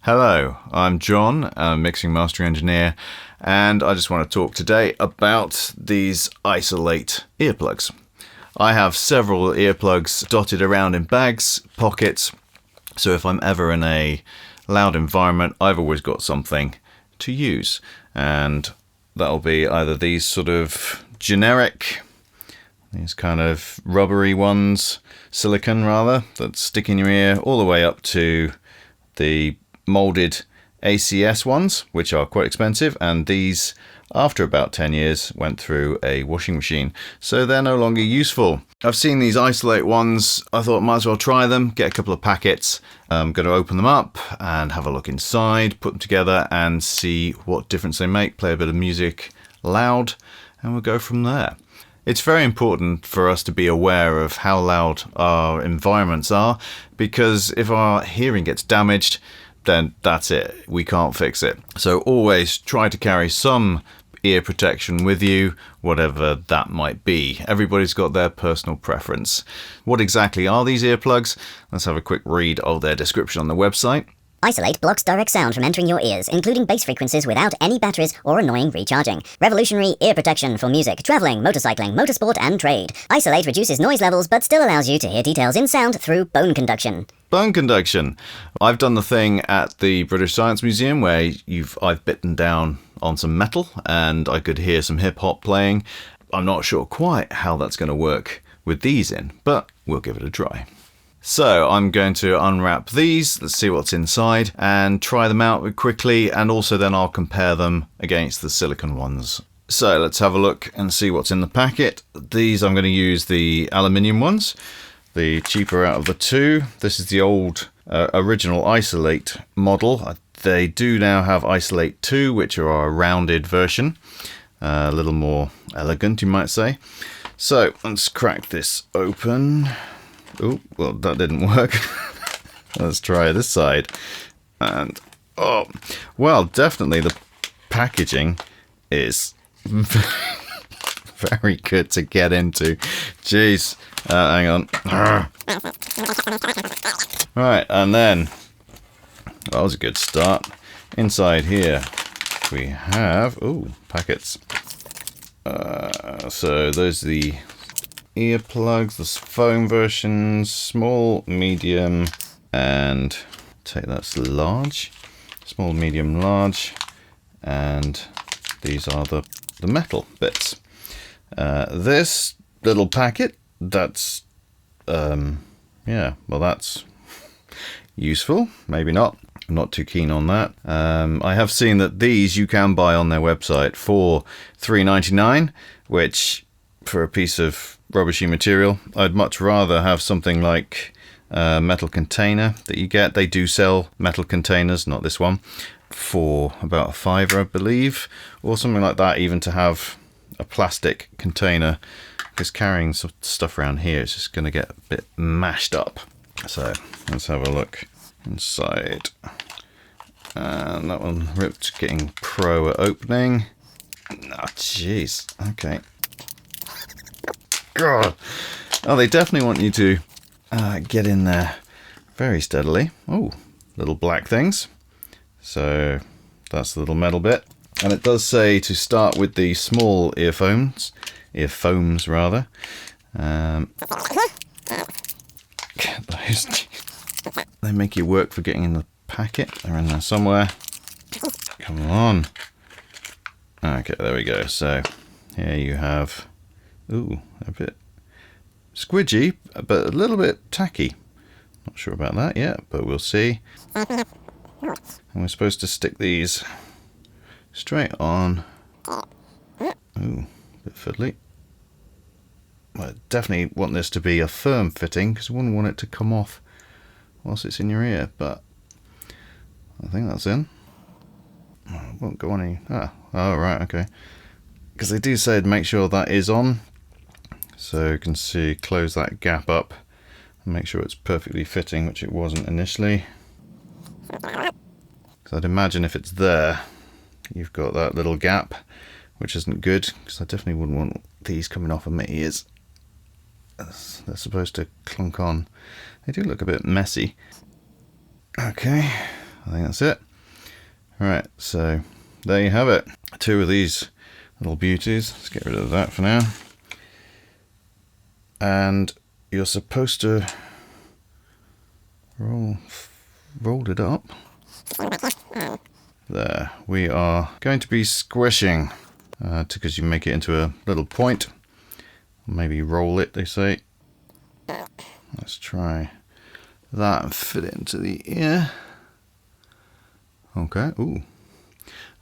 Hello, I'm John, I'm a mixing mastering engineer, and I just want to talk today about these Isolate earplugs. I have several earplugs dotted around in bags, pockets, so if I'm ever in a loud environment, I've always got something to use. And that'll be either these sort of generic, these kind of rubbery ones, silicone rather, that stick in your ear, all the way up to the molded ACS ones, which are quite expensive, and these, after about 10 years, went through a washing machine, so they're no longer useful. I've seen these Isolate ones, I thought might as well try them, get a couple of packets. I'm going to open them up and have a look inside, put them together and see what difference they make, play a bit of music loud, and we'll go from there. It's very important for us to be aware of how loud our environments are, because if our hearing gets damaged, then that's it. We can't fix it. So always try to carry some ear protection with you, whatever that might be. Everybody's got their personal preference. What exactly are these earplugs? Let's have a quick read of their description on the website. Isolate blocks direct sound from entering your ears, including bass frequencies without any batteries or annoying recharging. Revolutionary ear protection for music, traveling, motorcycling, motorsport, and trade. Isolate reduces noise levels but still allows you to hear details in sound through bone conduction. Bone conduction. I've done the thing at the British Science Museum where I've bitten down on some metal and I could hear some hip hop playing. I'm not sure quite how that's going to work with these in, but we'll give it a try. So I'm going to unwrap these, let's see what's inside, and try them out quickly, and also then I'll compare them against the silicone ones. So let's have a look and see what's in the packet. These I'm going to use the aluminium ones, the cheaper out of the two. This is the old original Isolate model. They do now have Isolate 2, which are a rounded version, a little more elegant you might say. So let's crack this open. Oh, well, that didn't work. Let's try this side. And, oh, well, definitely the packaging is very good to get into. Jeez. Hang on. Right, and then, that was a good start. Inside here, we have, packets. So those are the earplugs, the foam versions, small, medium, and take that's large, small, medium, large, and these are the metal bits. This little packet, that's that's useful, maybe not. I'm not too keen on that. I have seen that these you can buy on their website for $3.99, which for a piece of rubbishy material, I'd much rather have something like a metal container that you get. They do sell metal containers, not this one, for about $5, I believe, or something like that, even to have a plastic container, because carrying some stuff around here is just going to get a bit mashed up. So let's have a look inside. And that one ripped, getting pro at opening. Oh, jeez. Okay. God. Oh, they definitely want you to get in there very steadily. Oh, little black things. So that's the little metal bit. And it does say to start with the small earfoams rather. Get those. They make you work for getting in the packet. They're in there somewhere. Come on. Okay, there we go. So here you have, a bit squidgy, but a little bit tacky. Not sure about that yet, but we'll see. And we're supposed to stick these straight on. Ooh, a bit fiddly. I definitely want this to be a firm fitting, because I wouldn't want it to come off whilst it's in your ear, but I think that's in. Oh, it won't go on any. Oh, right, okay. Because they do say to make sure that is on. So you can see, close that gap up and make sure it's perfectly fitting, which it wasn't initially. Because I'd imagine if it's there, you've got that little gap, which isn't good, because I definitely wouldn't want these coming off of my ears. They're supposed to clunk on. They do look a bit messy. Okay, I think that's it. Alright, so there you have it. 2 of these little beauties. Let's get rid of that for now. And you're supposed to roll it up. There, we are going to be squishing because you make it into a little point. Maybe roll it, they say. Let's try that and fit it into the ear. Okay, ooh.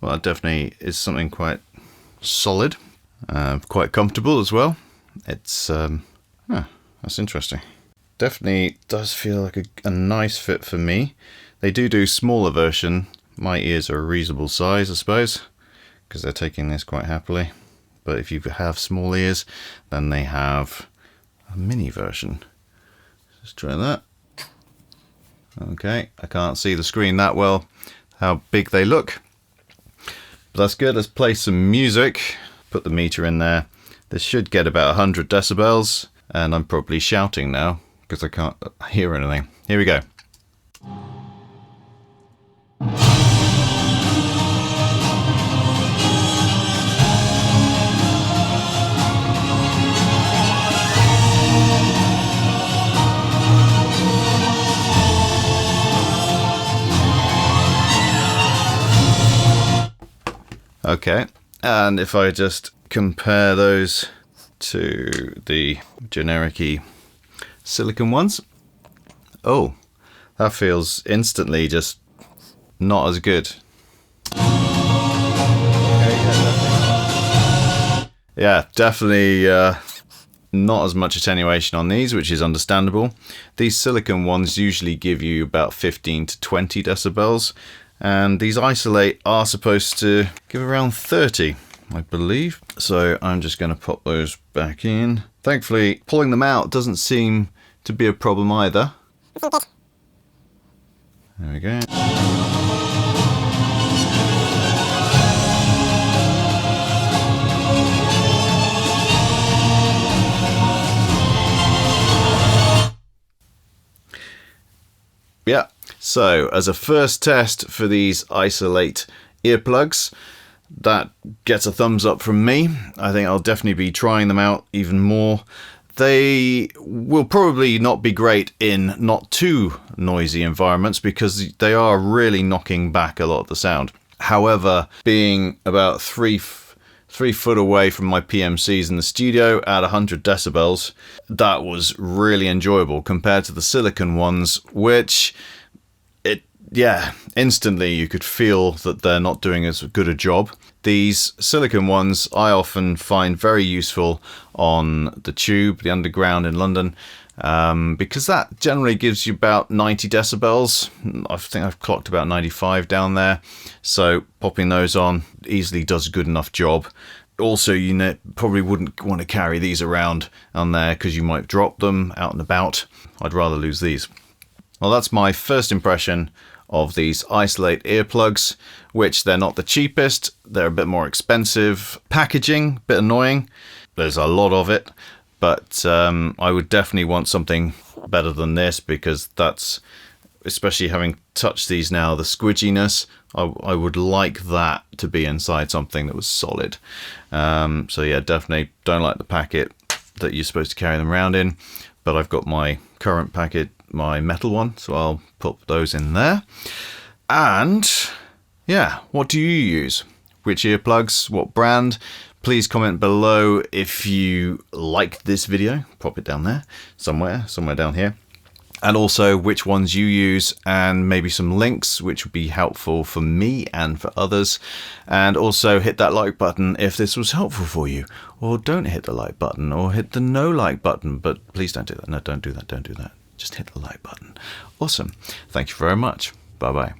Well, that definitely is something quite solid, quite comfortable as well. It's, that's interesting. Definitely does feel like a nice fit for me. They do smaller version. My ears are a reasonable size, I suppose, because they're taking this quite happily. But if you have small ears, then they have a mini version. Let's try that. Okay, I can't see the screen that well, how big they look. But that's good. Let's play some music. Put the meter in there. This should get about 100 decibels, and I'm probably shouting now because I can't hear anything. Here we go. Okay, and if I just compare those to the generic-y silicone ones, oh, that feels instantly just not as good. Yeah, definitely not as much attenuation on these, which is understandable. These silicone ones usually give you about 15 to 20 decibels. And these isolate are supposed to give around 30, I believe. So I'm just going to pop those back in. Thankfully, pulling them out doesn't seem to be a problem either. There we go. Yeah, so as a first test for these Isolate earplugs, that gets a thumbs up from me. I think I'll definitely be trying them out even more. They will probably not be great in not too noisy environments because they are really knocking back a lot of the sound. However, being about 3 foot away from my PMCs in the studio at 100 decibels, that was really enjoyable compared to the silicone ones, which, instantly you could feel that they're not doing as good a job. These silicone ones I often find very useful on the tube, the underground in London, because that generally gives you about 90 decibels. I think I've clocked about 95 down there. So popping those on easily does a good enough job. Also, you probably wouldn't want to carry these around on there because you might drop them out and about. I'd rather lose these. Well, that's my first impression of these Isolate earplugs, which they're not the cheapest. They're a bit more expensive. Packaging, a bit annoying. There's a lot of it. But I would definitely want something better than this because that's, especially having touched these now, the squidginess, I would like that to be inside something that was solid. So yeah, definitely don't like the packet that you're supposed to carry them around in. But I've got my current packet, my metal one, so I'll put those in there. And yeah, what do you use? Which earplugs? What brand? Please comment below if you liked this video. Pop it down there, somewhere down here. And also which ones you use, and maybe some links which would be helpful for me and for others. And also hit that like button if this was helpful for you, or don't hit the like button, or hit the no like button, but please don't do that. No, don't do that. Just hit the like button. Awesome. Thank you very much. Bye bye.